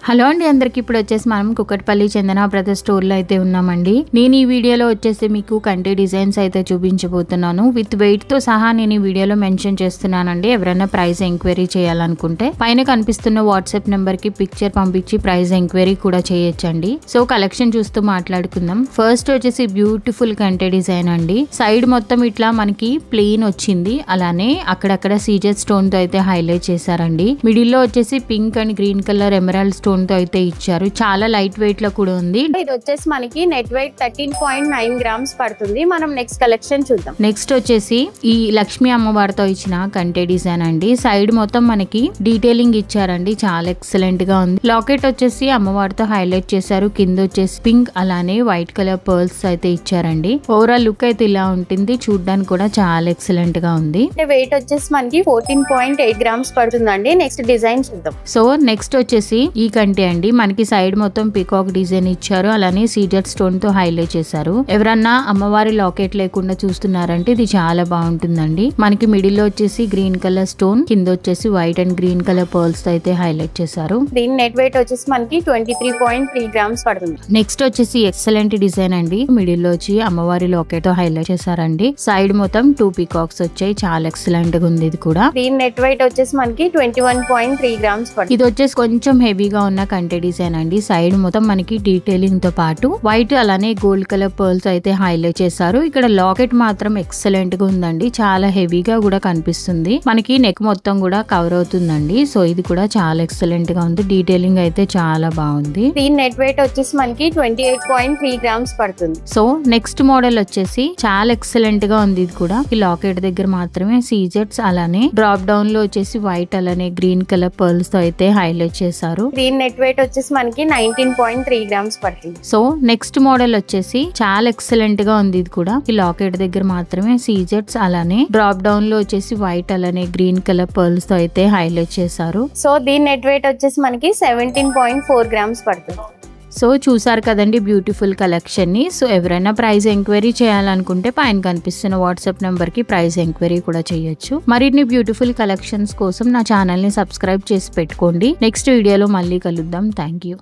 Hello అండి అందరికి ఇప్పుడు వచ్చేసి మనం కుకట్పల్లి చందన బ్రదర్స్ స్టోర్ లో అయితే ఉన్నామండి. నేను ఈ వీడియోలో వచ్చేసి మీకు కంటి డిజైన్స్ అయితే చూపించబోతున్నాను. విత్ వెయిట్ తో సహా నేను ఈ వీడియోలో మెన్షన్ చేస్తున్నానండి. ఎవరైనా ప్రైస్ ఎంక్వైరీ చేయాలనుకుంటే పైన కనిపిస్తున్న వాట్సాప్ నెంబర్ కి పిక్చర్ పంపించి ప్రైస్ ఎంక్వైరీ కూడా చేయొచ్చండి. సో కలెక్షన్ చూస్తూ మాట్లాడుకుందాం. ఫస్ట్ వచ్చేసి బ్యూటిఫుల్ కంటి డిజైన్ అండి. సైడ్ మొత్తం ఇట్లా మనకి ప్లెయిన్ వచ్చింది, అలానే అక్కడక్కడ సీజెడ్ స్టోన్ తో అయితే హైలైట్ చేశారండి. మిడిల్ లో వచ్చేసి pink and green colour emerald stone తో అయితే ఇచ్చారు. చాలా లైట్ వెయిట్ లో కూడా ఉంది. ఇది వచ్చేసి మనకి నెట్ వెయిట్ 13.9 గ్రామ్స్ పడుతుంది. మనం నెక్స్ట్ కలెక్షన్ చూద్దాం. నెక్స్ట్ వచ్చేసి ఈ లక్ష్మీ అమ్మవారితో ఇచ్చిన కంటే డిజైన్ అండి. సైడ్ మొత్తం మనకి డీటెయిలింగ్ ఇచ్చారండి, చాలా ఎక్సలెంట్ గా ఉంది. లాకెట్ వచ్చేసి అమ్మవారితో హైలైట్ చేశారు. కింద వచ్చేసి పింక్ అలానే వైట్ కలర్ పర్ల్స్ అయితే ఇచ్చారండి. ఓవరాల్ లుక్ అయితే ఇలా ఉంటుంది. చూడడానికి కూడా చాలా ఎక్సలెంట్ గా ఉంది. వెయిట్ వచ్చేసి మనకి 14.8 గ్రామ్స్ పడుతుందండి. నెక్స్ట్ డిజైన్ చూద్దాం. సో నెక్స్ట్ వచ్చేసి ఈ కంటే అండి. మనకి సైడ్ మొత్తం పికాక్ డిజైన్ ఇచ్చారు, అలానే సీజెడ్ స్టోన్ తో హైలైట్ చేశారు. ఎవరన్నా అమ్మవారి లాకెట్ లేకుండా చూస్తున్నారంటే ఇది చాలా బాగుంటుందండి. మనకి మిడిల్ లో వచ్చేసి గ్రీన్ కలర్ స్టోన్, కింద వచ్చేసి white and green colour pearls తో అయితే హైలైట్ చేశారు. దీని నెట్ వెయిట్ వచ్చేసి మనకి 23.3 గ్రామ్స్ పడుతుంది. నెక్స్ట్ వచ్చేసి ఎక్సలెంట్ డిజైన్ అండి. మిడిల్ లో వచ్చి అమ్మవారి లాకెట్ తో హైలైట్ చేశారండి. సైడ్ మొత్తం 2 పికాక్స్ వచ్చాయి, చాలా ఎక్సలెంట్ గా ఉంది. ఇది కూడా దీని నెట్ వెయిట్ వచ్చేసి మనకి 21.3 గ్రామ్స్ పడుతుంది. ఇది వచ్చేసి కొంచెం హెవీగా ఉన్న కంటే డిజైన్ అండి. సైడ్ మొత్తం మనకి డీటెయిలింగ్ తో పాటు వైట్ అలానే గోల్డ్ కలర్ పర్ల్స్ అయితే హైలైట్ చేశారు. ఇక్కడ లాకెట్ మాత్రం ఎక్సలెంట్ గా ఉందండి. చాలా హెవీగా కూడా కనిపిస్తుంది. మనకి నెక్ మొత్తం కూడా కవర్ అవుతుందండి. సో ఇది కూడా చాలా ఎక్సలెంట్ గా ఉంది. డీటెయిలింగ్ అయితే చాలా బాగుంది. దీని నెట్ వెయిట్ వచ్చేసి మనకి 28.3 గ్రామ్స్ పడుతుంది. సో నెక్స్ట్ మోడల్ వచ్చేసి చాలా ఎక్సలెంట్ గా ఉంది. ఇది కూడా ఈ లాకెట్ దగ్గర మాత్రమే సీజెట్స్ అలానే డ్రాప్ డౌన్ లో వచ్చేసి వైట్ అలానే గ్రీన్ కలర్ పర్ల్స్ తో అయితే హైలైట్ చేశారు. దీని నెట్ వెయిట్ వచ్చేసి మనకి 19.3 గ్రామ్స్ పడుతుంది. సో నెక్స్ట్ మోడల్ వచ్చేసి చాలా ఎక్సలెంట్ గా ఉంది. ఇది కూడా ఈ లాకెట్ దగ్గర మాత్రమే సీజెట్స్ అలానే డ్రాప్ డౌన్ లో వచ్చేసి వైట్ అలానే గ్రీన్ కలర్ పర్ల్స్ తో అయితే హైలైట్ చేశారు. సో దీని నెట్ వెయిట్ వచ్చేసి మనకి 17.4 గ్రామ్స్ పడుతుంది. సో చూసారు కదండి బ్యూటిఫుల్ కలెక్షన్ ని. సో ఎవరైనా ప్రైస్ ఎంక్వైరీ చేయాలనుకుంటే పైన కనిపిస్తున్న వాట్సాప్ నెంబర్ కి ప్రైస్ ఎంక్వైరీ కూడా చేయొచ్చు. మరిన్ని బ్యూటిఫుల్ కలెక్షన్స్ కోసం నా ఛానల్ ని సబ్స్క్రైబ్ చేసి పెట్టుకోండి. నెక్స్ట్ వీడియోలో మళ్ళీ కలుద్దాం. Thank you.